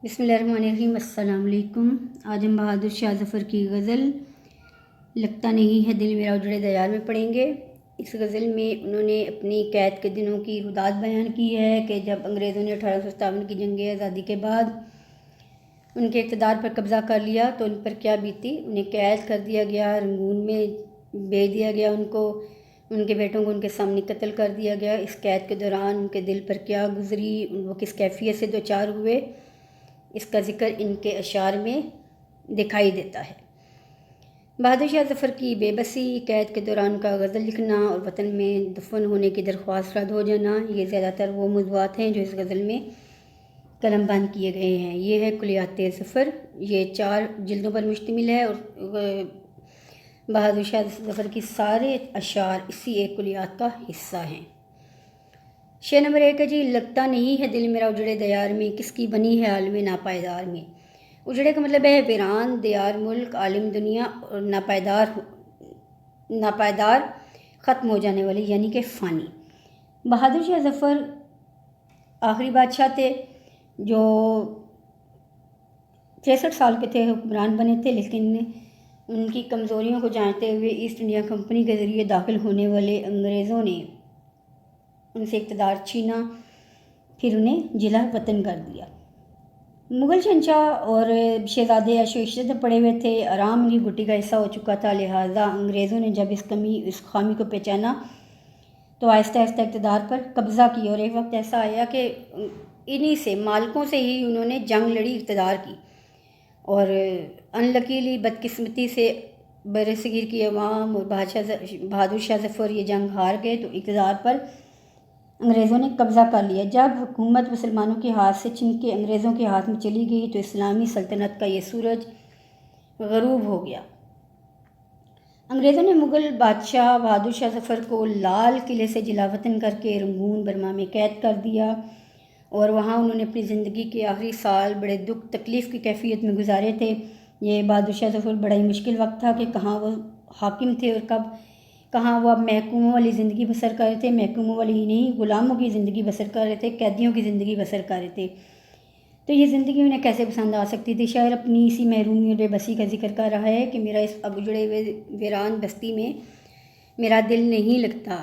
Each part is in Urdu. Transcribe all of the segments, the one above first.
بسم اللہ الرحمن الرحیم۔ السلام علیکم۔ آج ہم بہادر شاہ ظفر کی غزل لگتا نہیں ہے دل میرا اجڑے دیار میں پڑھیں گے۔ اس غزل میں انہوں نے اپنی قید کے دنوں کی روداد بیان کی ہے کہ جب انگریزوں نے 1857 کی جنگ آزادی کے بعد ان کے اقتدار پر قبضہ کر لیا تو ان پر کیا بیتی۔ انہیں قید کر دیا گیا، رنگون میں بھیج دیا گیا، ان کے بیٹوں کو ان کے سامنے قتل کر دیا گیا۔ اس قید کے دوران ان کے دل پر کیا گزری، وہ کس کیفیت سے دوچار ہوئے، اس کا ذکر ان کے اشعار میں دکھائی دیتا ہے۔ بہادر شاہ ظفر کی بے بسی، قید کے دوران کا غزل لکھنا اور وطن میں دفن ہونے کی درخواست رد ہو جانا، یہ زیادہ تر وہ موضوعات ہیں جو اس غزل میں قلم بند کیے گئے ہیں۔ یہ ہے کلیات ظفر، یہ 4 جلدوں پر مشتمل ہے اور بہادر شاہ ظفر کی سارے اشعار اسی ایک کلیات کا حصہ ہیں۔ شعر نمبر 1 ہے جی، لگتا نہیں ہے دل میرا اجڑے دیار میں، کس کی بنی ہے عالم ناپائیدار میں۔ اجڑے کا مطلب ہے ویران، دیار ملک، عالم دنیا، اور ناپائیدار ختم ہو جانے والی یعنی کہ فانی۔ بہادر شاہ ظفر آخری بادشاہ تھے جو 63 سال کے تھے، حکمران بنے تھے، لیکن ان کی کمزوریوں کو جانتے ہوئے ایسٹ انڈیا کمپنی کے ذریعے داخل ہونے والے انگریزوں نے ان سے اقتدار چھینا، پھر انہیں جلا وطن کر دیا۔ مغل شہنشاہ اور شہزادے عیش و عشرت میں پڑے ہوئے تھے، آرام ان کی گھٹی کا حصہ ہو چکا تھا، لہٰذا انگریزوں نے جب اس خامی کو پہچانا تو آہستہ آہستہ اقتدار پر قبضہ کیا، اور ایک وقت ایسا آیا کہ انہی سے مالکوں سے ہی انہوں نے جنگ لڑی، اقتدار کی، اور انلکیلی بدقسمتی سے برصغیر کی عوام اور بہادر شاہ ظفر یہ جنگ ہار گئے تو اقتدار پر انگریزوں نے قبضہ کر لیا۔ جب حکومت مسلمانوں کے ہاتھ سے چھن کے انگریزوں کے ہاتھ میں چلی گئی تو اسلامی سلطنت کا یہ سورج غروب ہو گیا۔ انگریزوں نے مغل بادشاہ بہادر شاہ ظفر کو لال قلعے سے جلا وطن کر کے رنگون برما میں قید کر دیا، اور وہاں انہوں نے اپنی زندگی کے آخری سال بڑے دکھ تکلیف کی کیفیت میں گزارے تھے۔ یہ بہادر شاہ ظفر بڑا ہی مشکل وقت تھا کہ کہاں وہ حاکم تھے اور کہاں وہ اب محکوموں والی زندگی بسر کر رہے تھے، محکوموں والی ہی نہیں غلاموں کی زندگی بسر کر رہے تھے، قیدیوں کی زندگی بسر کر رہے تھے۔ تو یہ زندگی انہیں کیسے پسند آ سکتی تھی۔ شاعر اپنی اسی محرومی اور بے بسی کا ذکر کر رہا ہے کہ میرا اس اب اجڑے ہوئے ویران بستی میں میرا دل نہیں لگتا۔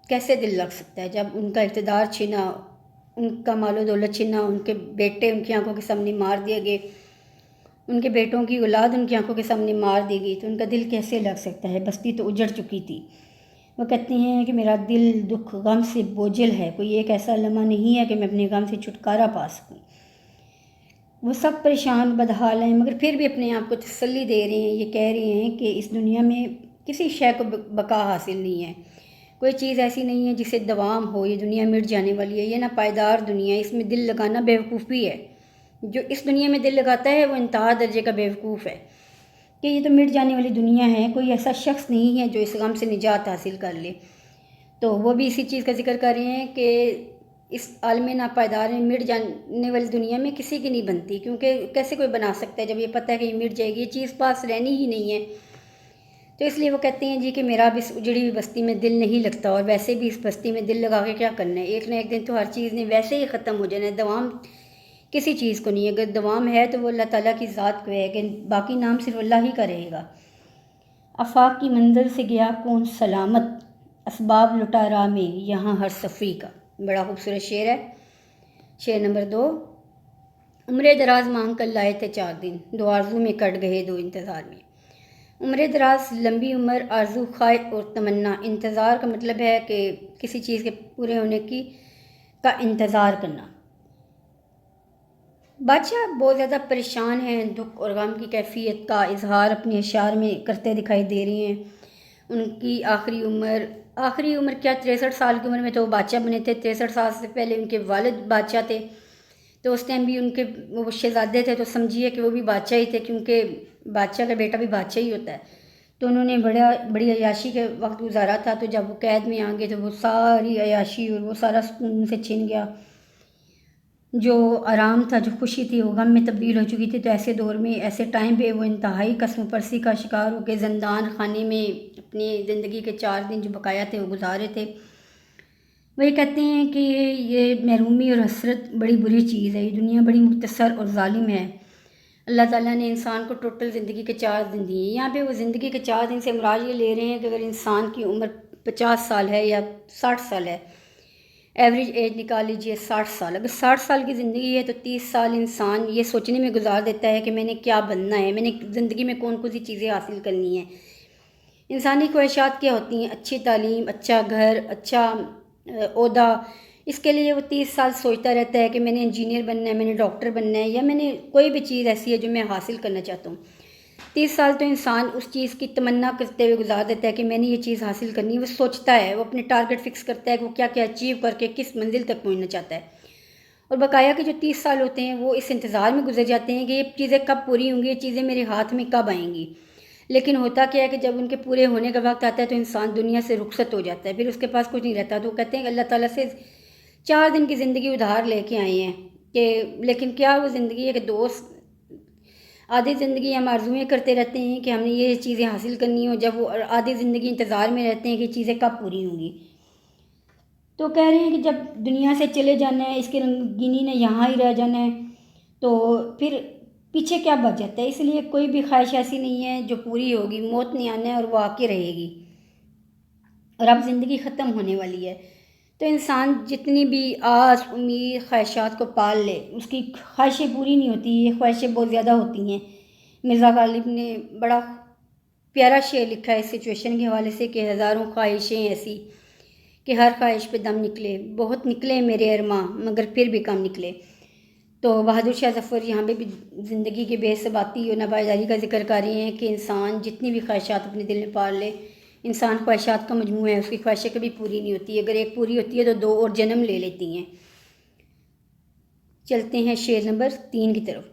کیسے دل لگ سکتا ہے جب ان کا اقتدار چھینا، ان کا مال و دولت چھینا، ان کے بیٹے ان کی آنکھوں کے سامنے مار دیے گئے، ان کے بیٹوں کی اولاد ان کی آنکھوں کے سامنے مار دی گئی، تو ان کا دل کیسے لگ سکتا ہے۔ بستی تو اجڑ چکی تھی۔ وہ کہتے ہیں کہ میرا دل دکھ غم سے بوجھل ہے، کوئی ایک ایسا لمحہ نہیں ہے کہ میں اپنے غم سے چھٹکارا پا سکوں۔ وہ سب پریشان بدحال ہیں مگر پھر بھی اپنے آپ کو تسلی دے رہے ہیں، یہ کہہ رہے ہیں کہ اس دنیا میں کسی شے کو بقا حاصل نہیں ہے، کوئی چیز ایسی نہیں ہے جسے دوام ہو، یہ دنیا مٹ جانے والی ہے، یہ ناپائیدار دنیا ہے، اس میں دل لگانا بیوقوفی ہے۔ جو اس دنیا میں دل لگاتا ہے وہ انتہا درجے کا بیوقوف ہے کہ یہ تو مٹ جانے والی دنیا ہے، کوئی ایسا شخص نہیں ہے جو اس غم سے نجات حاصل کر لے۔ تو وہ بھی اسی چیز کا ذکر کر رہے ہیں کہ اس عالم ناپائیدار میں مٹ جانے والی دنیا میں کسی کی نہیں بنتی، کیونکہ کیسے کوئی بنا سکتا ہے جب یہ پتہ ہے کہ یہ مٹ جائے گی، یہ چیز پاس رہنی ہی نہیں ہے۔ تو اس لیے وہ کہتے ہیں جی کہ میرا اب اس اجڑی ہوئی بستی میں دل نہیں لگتا، اور ویسے بھی اس بستی میں دل لگا کے کیا کرنا ہے، ایک نہ ایک دن تو ہر چیز نے ویسے ہی ختم ہو جانا ہے، دوام کسی چیز کو نہیں ہے، اگر دوام ہے تو وہ اللہ تعالیٰ کی ذات کو ہے، کہ باقی نام صرف اللہ ہی کا رہے گا۔ آفاق کی منزل سے گیا کون سلامت، اسباب لٹا راہ میں یہاں ہر سفری کا۔ بڑا خوبصورت شعر ہے۔ شعر نمبر 2، عمر دراز مانگ کر لائے تھے 4 دن، 2 آرزو میں کٹ گئے 2 انتظار میں۔ عمر دراز، لمبی عمر، آرزو، خواہش اور تمنا۔ انتظار کا مطلب ہے کہ کسی چیز کے پورے ہونے کا انتظار کرنا۔ بادشاہ بہت زیادہ پریشان ہیں، دکھ اور غم کی کیفیت کا اظہار اپنے اشعار میں کرتے دکھائی دے رہے ہیں۔ ان کی آخری عمر کیا 63 سال کی عمر میں تو وہ بادشاہ بنے تھے۔ 63 سال سے پہلے ان کے والد بادشاہ تھے، تو اس ٹائم بھی ان کے وہ شہزادے تھے، تو سمجھیے کہ وہ بھی بادشاہ ہی تھے، کیونکہ بادشاہ کا بیٹا بھی بادشاہ ہی ہوتا ہے۔ تو انہوں نے بڑی عیاشی کے وقت گزارا تھا، تو جب وہ قید میں آ گئے تو وہ ساری عیاشی اور وہ سارا سکون سے چھن گیا، جو آرام تھا، جو خوشی تھی، وہ غم میں تبدیل ہو چکی تھی۔ تو ایسے دور میں، ایسے ٹائم پہ وہ انتہائی قسم پرسی کا شکار ہو کے زندان خانے میں اپنی زندگی کے 4 دن جو بقایا تھے وہ گزارے تھے۔ وہ یہ کہتے ہیں کہ یہ محرومی اور حسرت بڑی بری چیز ہے، یہ دنیا بڑی مختصر اور ظالم ہے۔ اللہ تعالیٰ نے انسان کو ٹوٹل زندگی کے 4 دن دیے ہیں۔ یہاں پہ وہ زندگی کے 4 دن سے مراد یہ لے رہے ہیں کہ اگر انسان کی عمر 50 سال ہے یا 60 سال ہے، ایوریج ایج نکال لیجئے 60 سال، اگر 60 سال کی زندگی ہے تو 30 سال انسان یہ سوچنے میں گزار دیتا ہے کہ میں نے کیا بننا ہے، میں نے زندگی میں کون کون سی چیزیں حاصل کرنی ہیں۔ انسانی خواہشات کیا ہوتی ہیں؟ اچھی تعلیم، اچھا گھر، اچھا عہدہ۔ اس کے لیے وہ 30 سال سوچتا رہتا ہے کہ میں نے انجینئر بننا ہے، میں نے ڈاکٹر بننا ہے، یا میں نے کوئی بھی چیز ایسی ہے جو میں حاصل کرنا چاہتا ہوں۔ 30 سال تو انسان اس چیز کی تمنا کرتے ہوئے گزار دیتا ہے کہ میں نے یہ چیز حاصل کرنی ہے، وہ سوچتا ہے، وہ اپنے ٹارگٹ فکس کرتا ہے کہ وہ کیا کیا اچیو کر کے کس منزل تک پہنچنا چاہتا ہے۔ اور بقایا کے جو 30 سال ہوتے ہیں وہ اس انتظار میں گزر جاتے ہیں کہ یہ چیزیں کب پوری ہوں گی، یہ چیزیں میرے ہاتھ میں کب آئیں گی۔ لیکن ہوتا کیا ہے کہ جب ان کے پورے ہونے کا وقت آتا ہے تو انسان دنیا سے رخصت ہو جاتا ہے، پھر اس کے پاس کچھ نہیں رہتا۔ تو وہ کہتے ہیں کہ اللہ تعالیٰ سے 4 دن کی زندگی ادھار لے کے آئے ہیں کہ لیکن کیا وہ زندگی ہے کہ دوست آدھی زندگی ہم آرزویں کرتے رہتے ہیں کہ ہم نے یہ چیزیں حاصل کرنی ہوں، جب وہ آدھی زندگی انتظار میں رہتے ہیں کہ چیزیں کب پوری ہوں گی۔ تو کہہ رہے ہیں کہ جب دنیا سے چلے جانا ہے، اس کی رنگینی نے یہاں ہی رہ جانا ہے، تو پھر پیچھے کیا بچ جاتا ہے؟ اس لیے کوئی بھی خواہش ایسی نہیں ہے جو پوری ہوگی، موت نہیں آنا ہے اور وہ آ کے رہے گی، اور اب زندگی ختم ہونے والی ہے۔ تو انسان جتنی بھی آس امید خواہشات کو پال لے، اس کی خواہشیں پوری نہیں ہوتی، یہ خواہشیں بہت زیادہ ہوتی ہیں۔ مرزا غالب نے بڑا پیارا شعر لکھا ہے اس سچویشن کے حوالے سے کہ ہزاروں خواہشیں ایسی کہ ہر خواہش پہ دم نکلے، بہت نکلے میرے ارماں مگر پھر بھی کم نکلے۔ تو بہادر شاہ ظفر یہاں پہ بھی زندگی کے بے ثباتی اور ناپائیداری کا ذکر کر رہے ہیں کہ انسان جتنی بھی خواہشات اپنے دل میں پال لے، انسان خواہشات کا مجموعہ ہے، اس کی خواہشیں کبھی پوری نہیں ہوتی، اگر ایک پوری ہوتی ہے تو 2 اور جنم لے لیتی ہیں۔ چلتے ہیں شعر نمبر 3 کی طرف۔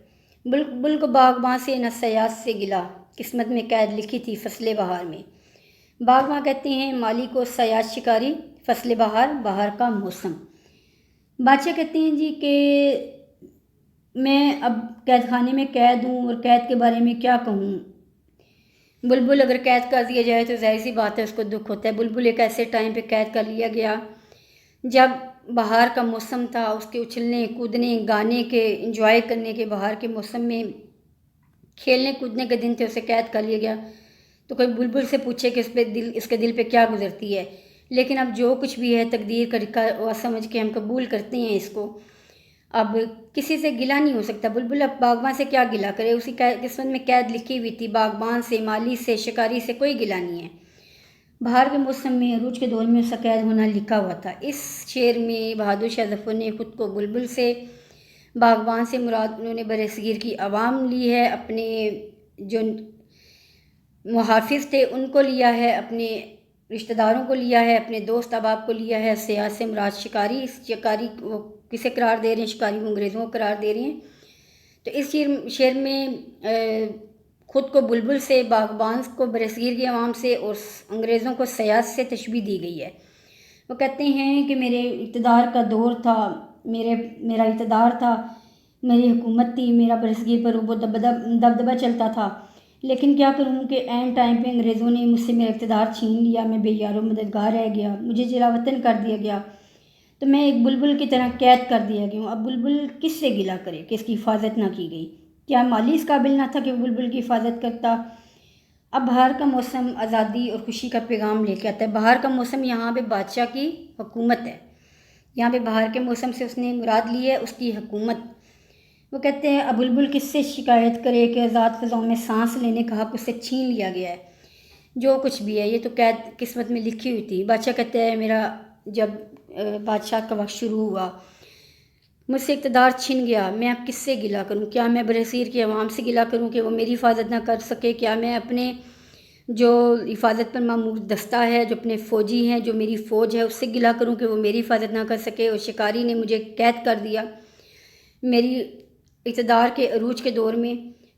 بلبل کو باغباں سے نہ سیاس سے گلا، قسمت میں قید لکھی تھی فصل بہار میں۔ باغباں کہتے ہیں مالی کو، سیاس شکاری، فصل بہار، بہار کا موسم۔ بادشاہ کہتے ہیں جی کہ میں اب قید خانے میں قید ہوں اور قید کے بارے میں کیا کہوں۔ بلبل اگر قید کر دیا جائے تو ظاہر سی بات ہے اس کو دکھ ہوتا ہے۔ بلبل ایک ایسے ٹائم پہ قید کر لیا گیا جب بہار کا موسم تھا، اس کے اچھلنے کودنے گانے کے انجوائے کرنے کے، بہار کے موسم میں کھیلنے کودنے کے دن تھے، اسے قید کر لیا گیا۔ تو کوئی بلبل سے پوچھے کہ اس کے دل پہ کیا گزرتی ہے، لیکن اب جو کچھ بھی ہے تقدیر کا لکھا سمجھ کے ہم قبول کرتے ہیں اس کو۔ اب کسی سے گلہ نہیں ہو سکتا، بلبل اب باغباں سے کیا گلہ کرے، اسی قسمت میں قید لکھی ہوئی تھی، باغبان سے، مالی سے، شکاری سے کوئی گلہ نہیں ہے۔ بہار کے موسم میں، عروج کے دور میں اس کا قید ہونا لکھا ہوا تھا۔ اس شعر میں بہادر شاہ ظفر نے خود کو بلبل سے، باغبان سے مراد انہوں نے برصغیر کی عوام لی ہے، اپنے جو محافظ تھے ان کو لیا ہے، اپنے رشتہ داروں کو لیا ہے، اپنے دوست احباب کو لیا ہے، سیاس سے مراد شکاری، اس شکاری کو کسے قرار دے رہے ہیں؟ شکاری کو انگریزوں کو قرار دے رہے ہیں۔ تو اس شعر میں خود کو بلبل سے، باغبان کو برصغیر کی عوام سے، اور انگریزوں کو سیاس سے تشبیہ دی گئی ہے۔ وہ کہتے ہیں کہ میرے اقتدار کا دور تھا، میرا اقتدار تھا، میری حکومت تھی، میرا برصغیر پر روب و دبدبہ چلتا تھا، لیکن کیا کروں کہ عین ٹائم پہ انگریزوں نے مجھ سے میرا اقتدار چھین لیا، میں بے یار و مددگار رہ گیا، مجھے جلا وطن کر دیا گیا، تو میں ایک بلبل کی طرح قید کر دیا گیا ہوں۔ اب بلبل کس سے گلہ کرے کہ اس کی حفاظت نہ کی گئی؟ کیا مالی اس قابل نہ تھا کہ وہ بلبل کی حفاظت کرتا؟ اب بہار کا موسم آزادی اور خوشی کا پیغام لے کے آتا ہے۔ بہار کا موسم یہاں پہ بادشاہ کی حکومت ہے، یہاں پہ بہار کے موسم سے اس نے مراد لی ہے اس کی حکومت۔ وہ کہتے ہیں اب بلبل کس سے شکایت کرے کہ آزاد فضاؤں میں سانس لینے کا حق اس سے چھین لیا گیا ہے۔ جو کچھ بھی ہے یہ تو قید قسمت میں لکھی ہوئی تھی۔ بادشاہ کہتے ہیں میرا جب بادشاہ کا وقت شروع ہوا، مجھ سے اقتدار چھن گیا، میں اب کس سے گلہ کروں؟ کیا میں برصغیر کی عوام سے گلہ کروں کہ وہ میری حفاظت نہ کر سکے؟ کیا میں اپنے جو حفاظت پر مامور دستہ ہے، جو اپنے فوجی ہیں، جو میری فوج ہے، اس سے گلہ کروں کہ وہ میری حفاظت نہ کر سکے؟ اور شکاری نے مجھے قید کر دیا میری اقتدار کے عروج کے دور میں۔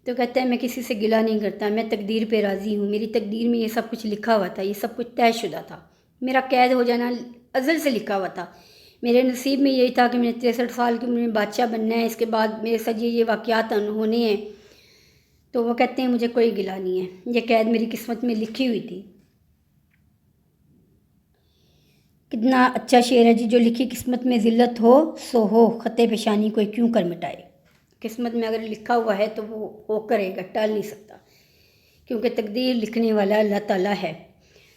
تو کہتا ہے میں کسی سے گلہ نہیں کرتا، میں تقدیر پہ راضی ہوں، میری تقدیر میں یہ سب کچھ لکھا ہوا تھا، یہ سب کچھ طے شدہ تھا، میرا قید ہو جانا ازل سے لکھا ہوا تھا، میرے نصیب میں یہی تھا کہ میں 63 سال کی عمر میں بادشاہ بننا ہے، اس کے بعد میرے ساتھ یہ واقعات ہونے ہیں۔ تو وہ کہتے ہیں مجھے کوئی گلہ نہیں ہے، یہ قید میری قسمت میں لکھی ہوئی تھی۔ کتنا اچھا شعر ہے جی، جو لکھی قسمت میں ذلت ہو سو ہو، خط پیشانی کوئی کیوں کر مٹائے۔ قسمت میں اگر لکھا ہوا ہے تو وہ ہو کرے گا، ٹال نہیں سکتا، کیونکہ تقدیر لکھنے والا اللہ تعالیٰ ہے۔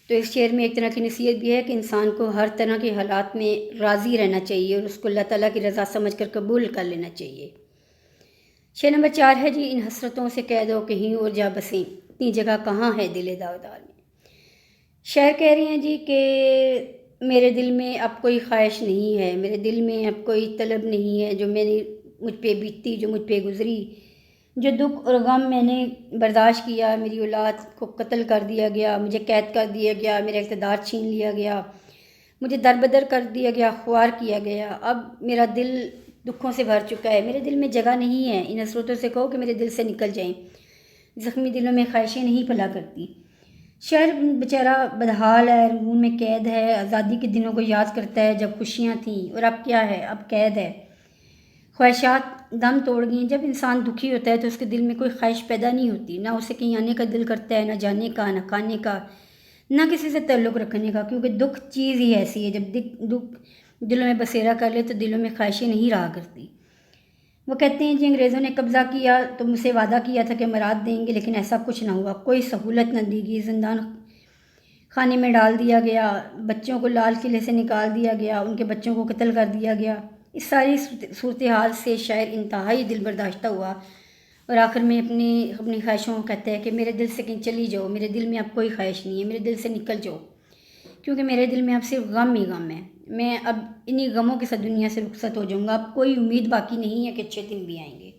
تو اس شعر میں ایک طرح کی نصیحت بھی ہے کہ انسان کو ہر طرح کے حالات میں راضی رہنا چاہیے اور اس کو اللہ تعالیٰ کی رضا سمجھ کر قبول کر لینا چاہیے۔ شعر نمبر 4 ہے جی، ان حسرتوں سے قید ہو کہیں اور جا بسیں، اتنی جگہ کہاں ہے دل داغدار میں۔ شاعر کہہ رہی ہیں جی کہ میرے دل میں اب کوئی خواہش نہیں ہے، میرے دل میں اب کوئی طلب نہیں ہے جو مجھ پہ بیتی، جو مجھ پہ گزری، جو دکھ اور غم میں نے برداشت کیا، میری اولاد کو قتل کر دیا گیا، مجھے قید کر دیا گیا، میرا اقتدار چھین لیا گیا، مجھے دربدر کر دیا گیا، خوار کیا گیا، اب میرا دل دکھوں سے بھر چکا ہے، میرے دل میں جگہ نہیں ہے۔ ان حسرتوں سے کہو کہ میرے دل سے نکل جائیں، زخمی دلوں میں خواہشیں نہیں پلا کرتی۔ شاعر بیچارہ بدحال ہے، رنگون میں قید ہے، آزادی کے دنوں کو یاد کرتا ہے جب خوشیاں تھیں، اور اب کیا ہے، اب قید ہے، خواہشات دم توڑ گئی۔ جب انسان دکھی ہوتا ہے تو اس کے دل میں کوئی خواہش پیدا نہیں ہوتی، نہ اسے کہیں آنے کا دل کرتا ہے، نہ جانے کا، نہ کھانے کا، نہ کسی سے تعلق رکھنے کا، کیونکہ دکھ چیز ہی ایسی ہے، جب دکھ دلوں میں بسیرا کر لے تو دلوں میں خواہشیں نہیں رہا کرتی۔ وہ کہتے ہیں جی، انگریزوں نے قبضہ کیا تو مجھ سے وعدہ کیا تھا کہ مراد دیں گے، لیکن ایسا کچھ نہ ہوا، کوئی سہولت نہ دی گئی، زندان خانے میں ڈال دیا گیا، بچوں کو لال قلعے سے نکال دیا گیا، ان کے بچوں کو قتل کر دیا گیا۔ اس ساری صورتحال سے شاعر انتہائی دل برداشتہ ہوا اور آخر میں اپنی خواہشوں کو کہتا ہے کہ میرے دل سے کہیں چلی جاؤ، میرے دل میں اب کوئی خواہش نہیں ہے، میرے دل سے نکل جاؤ، کیونکہ میرے دل میں اب صرف غم ہی غم ہے، میں اب انہی غموں کے ساتھ دنیا سے رخصت ہو جاؤں گا، اب کوئی امید باقی نہیں ہے کہ اچھے دن بھی آئیں گے۔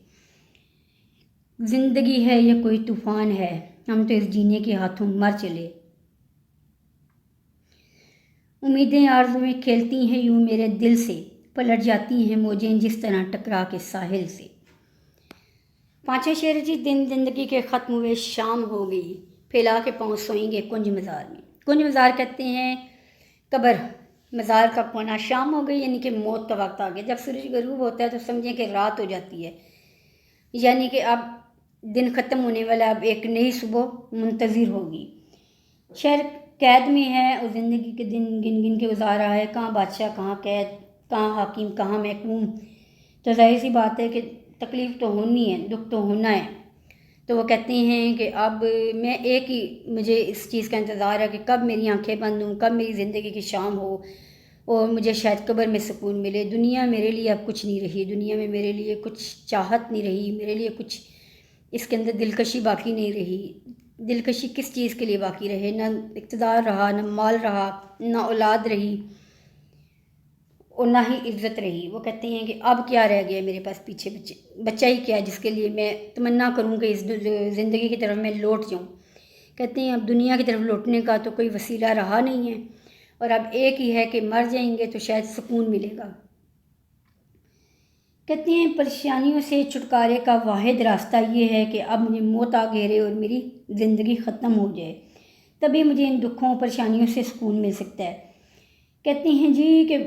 زندگی ہے یا کوئی طوفان ہے، ہم تو اس جینے کے ہاتھوں مر چلے، امیدیں آرزویں کھیلتی ہیں یوں میرے دل سے، پلٹ جاتی ہیں موجیں جس طرح ٹکرا کے ساحل سے۔ 5واں شعر جی، دن زندگی کے ختم ہوئے شام ہو گئی، پھیلا کے پاؤں سوئیں گے کنج مزار میں۔ کنج مزار کہتے ہیں قبر، مزار کا کونا، شام ہو گئی یعنی کہ موت کا وقت آ گیا۔ جب سورج غروب ہوتا ہے تو سمجھیں کہ رات ہو جاتی ہے، یعنی کہ اب دن ختم ہونے والا، اب ایک نئی صبح منتظر ہوگی۔ شہر قید میں ہے اور زندگی کے دن گن گن کے گزار رہا ہے، کہاں بادشاہ، کہاں قید، کہاں حاکم، کہاں محکوم۔ تو ظاہر سی بات ہے کہ تکلیف تو ہونی ہے، دکھ تو ہونا ہے۔ تو وہ کہتے ہیں کہ اب میں ایک ہی مجھے اس چیز کا انتظار ہے کہ کب میری آنکھیں بند ہوں، کب میری زندگی کی شام ہو اور مجھے شاید قبر میں سکون ملے۔ دنیا میرے لیے اب کچھ نہیں رہی، دنیا میں میرے لیے کچھ چاہت نہیں رہی، میرے لیے کچھ اس کے اندر دلکشی باقی نہیں رہی۔ دلکشی کس چیز کے لیے باقی رہے، نہ اقتدار رہا، نہ مال رہا، نہ اولاد رہی اور نہ ہی عزت رہی۔ وہ کہتے ہیں کہ اب کیا رہ گیا میرے پاس پیچھے، بچہ ہی کیا جس کے لیے میں تمنا کروں کہ اس زندگی کی طرف میں لوٹ جاؤں۔ کہتے ہیں اب دنیا کی طرف لوٹنے کا تو کوئی وسیلہ رہا نہیں ہے، اور اب ایک ہی ہے کہ مر جائیں گے تو شاید سکون ملے گا۔ کہتے ہیں پریشانیوں سے چھٹکارے کا واحد راستہ یہ ہے کہ اب مجھے موت آ گھیرے اور میری زندگی ختم ہو جائے، تبھی مجھے ان دکھوں پریشانیوں سے سکون مل سکتا ہے۔ کہتے ہیں جی کہ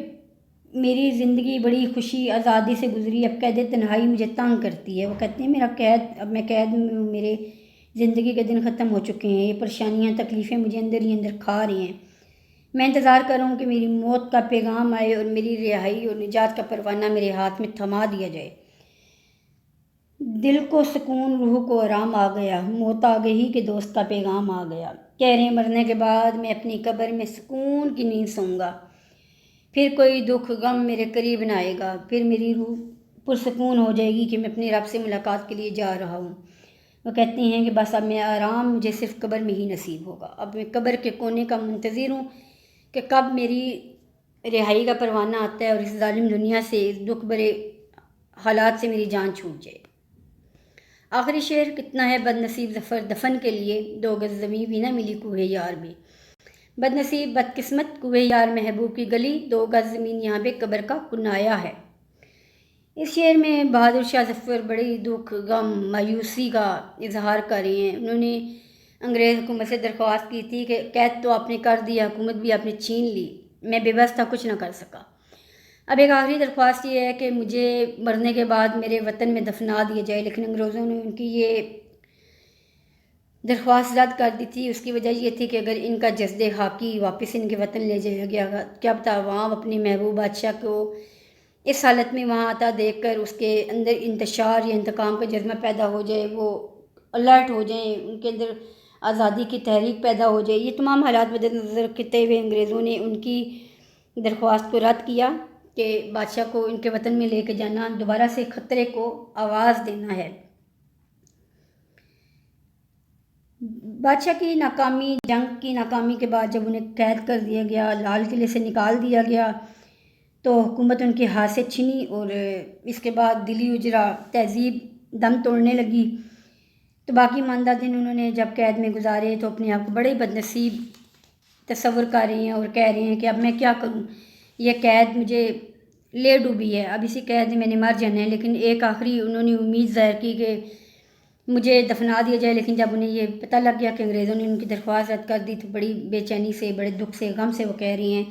میری زندگی بڑی خوشی آزادی سے گزری، اب قید تنہائی مجھے تنگ کرتی ہے۔ وہ کہتے ہیں میرا قید، اب میں قید میں ہوں، میرے زندگی کے دن ختم ہو چکے ہیں، یہ پریشانیاں تکلیفیں مجھے اندر ہی اندر کھا رہی ہیں، میں انتظار کر رہا ہوں کہ میری موت کا پیغام آئے اور میری رہائی اور نجات کا پروانہ میرے ہاتھ میں تھما دیا جائے۔ دل کو سکون، روح کو آرام آ گیا، موت آ گئی کہ دوست کا پیغام آ گیا، کہہ رہے ہیں مرنے کے بعد میں اپنی قبر میں سکون کی نیند سوؤں گا، پھر کوئی دکھ غم میرے قریب نہ آئے گا، پھر میری روح پرسکون ہو جائے گی کہ میں اپنے رب سے ملاقات کے لیے جا رہا ہوں۔ وہ کہتے ہیں کہ بس اب میں آرام مجھے صرف قبر میں ہی نصیب ہوگا، اب میں قبر کے کونے کا منتظر ہوں کہ کب میری رہائی کا پروانہ آتا ہے اور اس ظالم دنیا سے، اس دکھ بھرے حالات سے میری جان چھوٹ جائے۔ آخری شعر، کتنا ہے بد نصیب ظفر دفن کے لیے، 2 گز زمیں بھی نہ ملی کوہ یار میں۔ بد نصیب، بد قسمت، کوہ یار محبوب کی گلی، 2 گز زمین یہاں پہ قبر کا کنایا ہے۔ اس شعر میں بہادر شاہ ظفر بڑی دکھ، غم، مایوسی کا اظہار کر رہے ہیں۔ انہوں نے انگریز حکومت سے درخواست کی تھی کہ قید تو آپ نے کر دیا، حکومت بھی آپ نے چھین لی، میں بے بس تھا، کچھ نہ کر سکا، اب ایک آخری درخواست یہ ہے کہ مجھے مرنے کے بعد میرے وطن میں دفنا دیا جائے۔ لیکن انگریزوں نے ان کی یہ درخواست رد کر دی تھی۔ اس کی وجہ یہ تھی کہ اگر ان کا جسد خاکی واپس ان کے وطن لے جایا گیا گا، کیا پتہ وہاں اپنے محبوب بادشاہ کو اس حالت میں وہاں آتا دیکھ کر اس کے اندر انتشار یا انتقام کا جذبہ پیدا ہو جائے، وہ الرٹ ہو جائیں، ان کے اندر آزادی کی تحریک پیدا ہو جائے۔ یہ تمام حالات مد نظر رکھتے ہوئے انگریزوں نے ان کی درخواست کو رد کیا کہ بادشاہ کو ان کے وطن میں لے کے جانا دوبارہ سے خطرے کو آواز دینا ہے۔ بادشاہ کی ناکامی، جنگ کی ناکامی کے بعد جب انہیں قید کر دیا گیا، لال قلعے سے نکال دیا گیا، تو حکومت ان کے ہاتھ سے چھنی اور اس کے بعد دلی اجرا تہذیب دم توڑنے لگی۔ تو باقی ماندہ دن انہوں نے جب قید میں گزارے تو اپنے آپ کو بڑے بد نصیب تصور کر رہے ہیں اور کہہ رہے ہیں کہ اب میں کیا کروں، یہ قید مجھے لے ڈوبی ہے، اب اسی قید میں نے مر جانا ہے۔ لیکن ایک آخری انہوں نے امید ظاہر کی کہ مجھے دفنا دیا جائے، لیکن جب انہیں یہ پتہ لگ گیا کہ انگریزوں نے ان کی درخواست رد کر دی تو بڑی بے چینی سے، بڑے دکھ سے، غم سے وہ کہہ رہی ہیں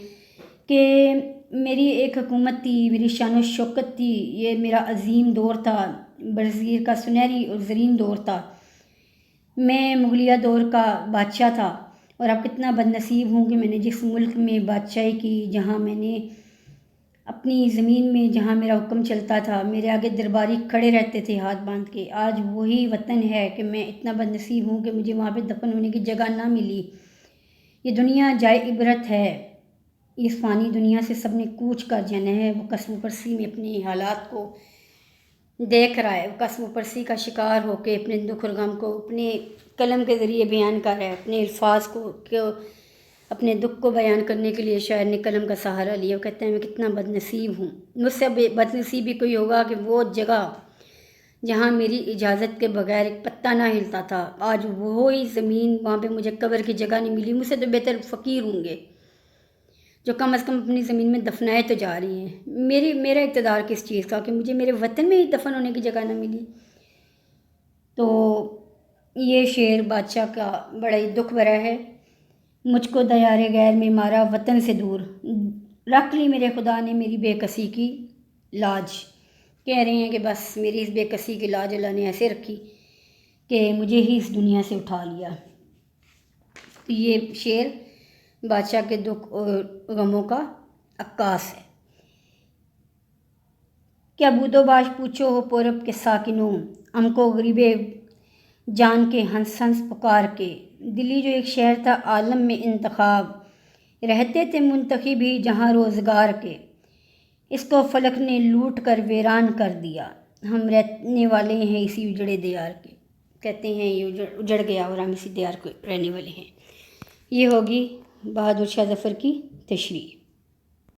کہ میری ایک حکومت تھی، میری شان و شوکت تھی، یہ میرا عظیم دور تھا، برصغیر کا سنہری اور زرین دور تھا، میں مغلیہ دور کا بادشاہ تھا، اور اب کتنا بد نصیب ہوں کہ میں نے جس ملک میں بادشاہی کی، جہاں میں نے اپنی زمین میں جہاں میرا حکم چلتا تھا، میرے آگے درباری کھڑے رہتے تھے ہاتھ باندھ کے، آج وہی وطن ہے کہ میں اتنا بد نصیب ہوں کہ مجھے وہاں پہ دفن ہونے کی جگہ نہ ملی۔ یہ دنیا جائے عبرت ہے، اس فانی دنیا سے سب نے کوچ کر جانا ہے۔ وہ قسم پرسی میں اپنے حالات کو دیکھ رہا ہے، وہ قسم پرسی کا شکار ہو کے اپنے دکھ اور غم کو اپنے قلم کے ذریعے بیان کر رہا ہے، اپنے الفاظ کو اپنے دکھ کو بیان کرنے کے لیے شاعر نے قلم کا سہارا لیا۔ وہ کہتے ہیں میں کتنا بد نصیب ہوں، مجھ سے بد نصیب بھی کوئی ہوگا کہ وہ جگہ جہاں میری اجازت کے بغیر ایک پتا نہ ہلتا تھا، آج وہی زمین وہاں پہ مجھے قبر کی جگہ نہیں ملی۔ مجھ سے تو بہتر فقیر ہوں گے جو کم از کم اپنی زمین میں دفنائے تو جا رہی ہیں۔ میرا اقتدار کس چیز کا کہ مجھے میرے وطن میں ہی دفن ہونے کی جگہ نہ ملی۔ تو یہ شعر بادشاہ کا بڑا ہی دکھ بھرا ہے۔ مجھ کو دیار غیر میں مارا وطن سے دور، رکھ لی میرے خدا نے میری بے کسی کی لاج۔ کہہ رہے ہیں کہ بس میری اس بے کسی کی لاج اللہ نے ایسے رکھی کہ مجھے ہی اس دنیا سے اٹھا لیا۔ تو یہ شعر بادشاہ کے دکھ اور غموں کا عکاس ہے۔ کیا بود و باش پوچھو ہو پورب کے ساکنوں، ہم کو غریب جان کے ہنس ہنس پکار کے۔ دلی جو ایک شہر تھا عالم میں انتخاب، رہتے تھے منتخب ہی جہاں روزگار کے، اس کو فلک نے لوٹ کر ویران کر دیا، ہم رہنے والے ہیں اسی اجڑے دیار کے۔ کہتے ہیں یہ اجڑ گیا اور ہم اسی دیار کے رہنے والے ہیں۔ یہ ہوگی بہادر شاہ ظفر کی تشریح۔